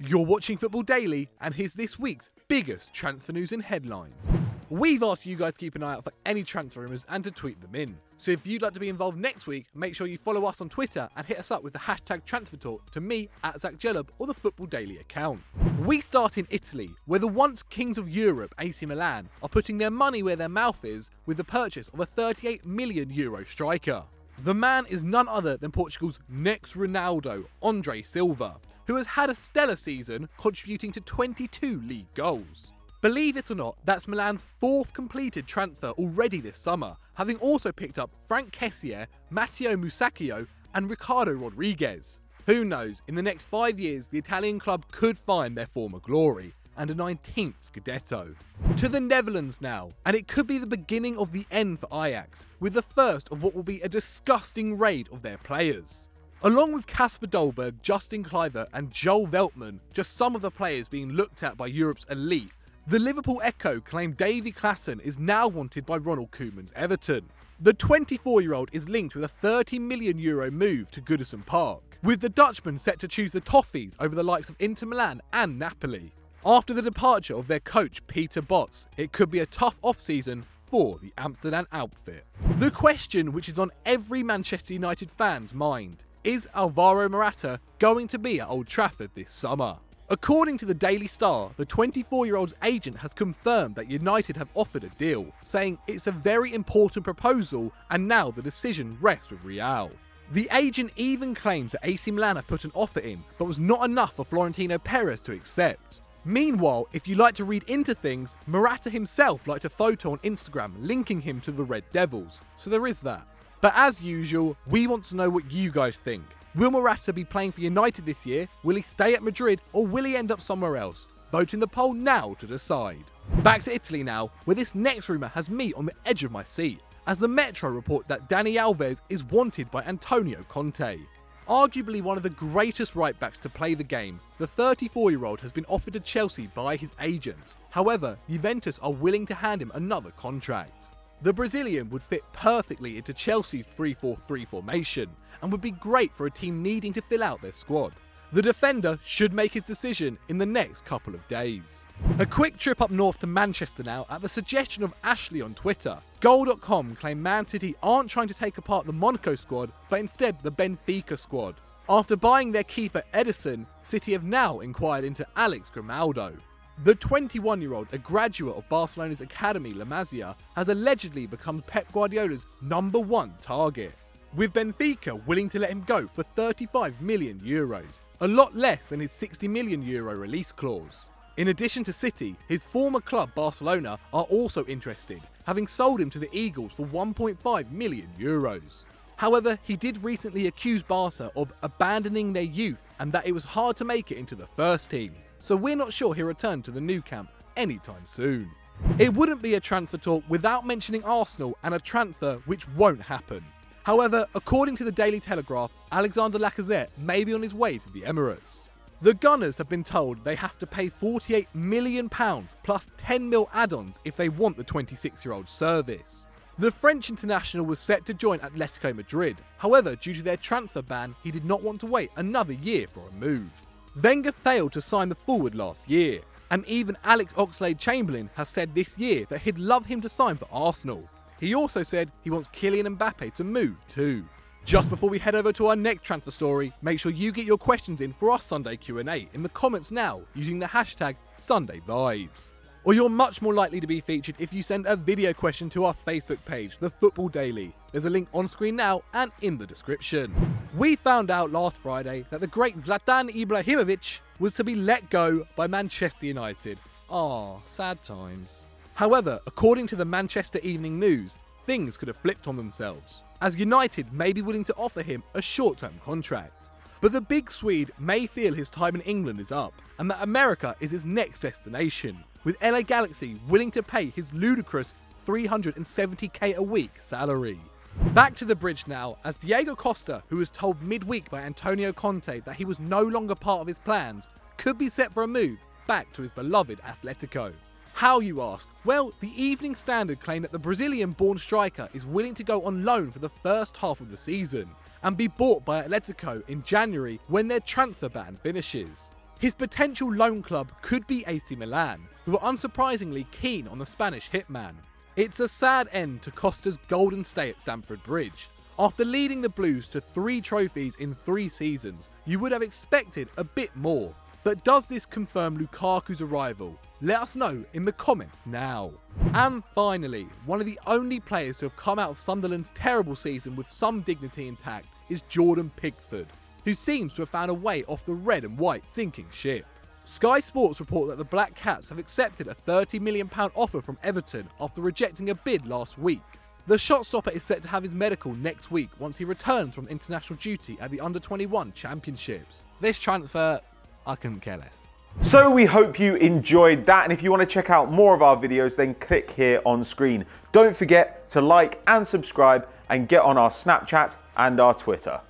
You're watching Football Daily, and here's this week's biggest transfer news and headlines. We've asked you guys to keep an eye out for any transfer rumours and to tweet them in. So if you'd like to be involved next week, make sure you follow us on Twitter and hit us up with the hashtag TransferTalk to me at Zach Jellab or the Football Daily account. We start in Italy, where the once kings of Europe, AC Milan, are putting their money where their mouth is with the purchase of a €38 million striker. The man is none other than Portugal's next Ronaldo, Andre Silva, who has had a stellar season, contributing to 22 league goals. Believe it or not, that's Milan's fourth completed transfer already this summer, having also picked up Frank Kessié, Matteo Musacchio and Ricardo Rodriguez. Who knows, in the next 5 years the Italian club could find their former glory, and a 19th Scudetto. To the Netherlands now, and it could be the beginning of the end for Ajax, with the first of what will be a disgusting raid of their players. Along with Kasper Dolberg, Justin Kluivert and Joel Veltman, just some of the players being looked at by Europe's elite, the Liverpool Echo claim Davy Klaassen is now wanted by Ronald Koeman's Everton. The 24-year-old is linked with a €30 million move to Goodison Park, with the Dutchman set to choose the Toffees over the likes of Inter Milan and Napoli. After the departure of their coach Peter Bosz, it could be a tough off-season for the Amsterdam outfit. The question which is on every Manchester United fan's mind: is Alvaro Morata going to be at Old Trafford this summer? According to the Daily Star, the 24-year-old's agent has confirmed that United have offered a deal, saying it's a very important proposal and now the decision rests with Real. The agent even claims that AC Milan have put an offer in, but was not enough for Florentino Perez to accept. Meanwhile, if you like to read into things, Morata himself liked a photo on Instagram linking him to the Red Devils, so there is that. But as usual, we want to know what you guys think. Will Morata be playing for United this year? Will he stay at Madrid, or will he end up somewhere else? Vote in the poll now to decide. Back to Italy now, where this next rumour has me on the edge of my seat, as the Metro report that Dani Alves is wanted by Antonio Conte. Arguably one of the greatest right-backs to play the game, the 34-year-old has been offered to Chelsea by his agents. However, Juventus are willing to hand him another contract. The Brazilian would fit perfectly into Chelsea's 3-4-3 formation and would be great for a team needing to fill out their squad. The defender should make his decision in the next couple of days. A quick trip up north to Manchester now at the suggestion of Ashley on Twitter. Goal.com claim Man City aren't trying to take apart the Monaco squad, but instead the Benfica squad. After buying their keeper Edison, City have now inquired into Alex Grimaldo. The 21-year-old, a graduate of Barcelona's academy La Masia, has allegedly become Pep Guardiola's #1 target, with Benfica willing to let him go for €35 million, a lot less than his €60 million release clause. In addition to City, his former club Barcelona are also interested, having sold him to the Eagles for €1.5 million. However, he did recently accuse Barca of abandoning their youth and that it was hard to make it into the first team, so we're not sure he'll return to the Nou Camp anytime soon. It wouldn't be a transfer talk without mentioning Arsenal and a transfer which won't happen. However, according to the Daily Telegraph, Alexander Lacazette may be on his way to the Emirates. The Gunners have been told they have to pay £48 million plus 10 mil add-ons if they want the 26-year-old's service. The French international was set to join Atletico Madrid. However, due to their transfer ban, he did not want to wait another year for a move. Wenger failed to sign the forward last year, and even Alex Oxlade-Chamberlain has said this year that he'd love him to sign for Arsenal. He also said he wants Kylian Mbappe to move too. Just before we head over to our next transfer story, make sure you get your questions in for our Sunday Q&A in the comments now using the hashtag SundayVibes. Or you're much more likely to be featured if you send a video question to our Facebook page, The Football Daily. There's a link on screen now and in the description. We found out last Friday that the great Zlatan Ibrahimovic was to be let go by Manchester United. Sad times. However, according to the Manchester Evening News, things could have flipped on themselves, as United may be willing to offer him a short-term contract. But the big Swede may feel his time in England is up, and that America is his next destination, with LA Galaxy willing to pay his ludicrous $370k a week salary. Back to the bridge now, as Diego Costa, who was told midweek by Antonio Conte that he was no longer part of his plans, could be set for a move back to his beloved Atletico. How, you ask? Well, the Evening Standard claimed that the Brazilian-born striker is willing to go on loan for the first half of the season and be bought by Atletico in January when their transfer ban finishes. His potential loan club could be AC Milan, who are unsurprisingly keen on the Spanish hitman. It's a sad end to Costa's golden stay at Stamford Bridge. After leading the Blues to 3 trophies in 3 seasons, you would have expected a bit more. But does this confirm Lukaku's arrival? Let us know in the comments now. And finally, one of the only players to have come out of Sunderland's terrible season with some dignity intact is Jordan Pickford, who seems to have found a way off the red and white sinking ship. Sky Sports report that the Black Cats have accepted a £30 million offer from Everton after rejecting a bid last week. The shot stopper is set to have his medical next week once he returns from international duty at the Under-21 Championships. This transfer, I couldn't care less. So we hope you enjoyed that, and if you want to check out more of our videos, then click here on screen. Don't forget to like and subscribe and get on our Snapchat and our Twitter.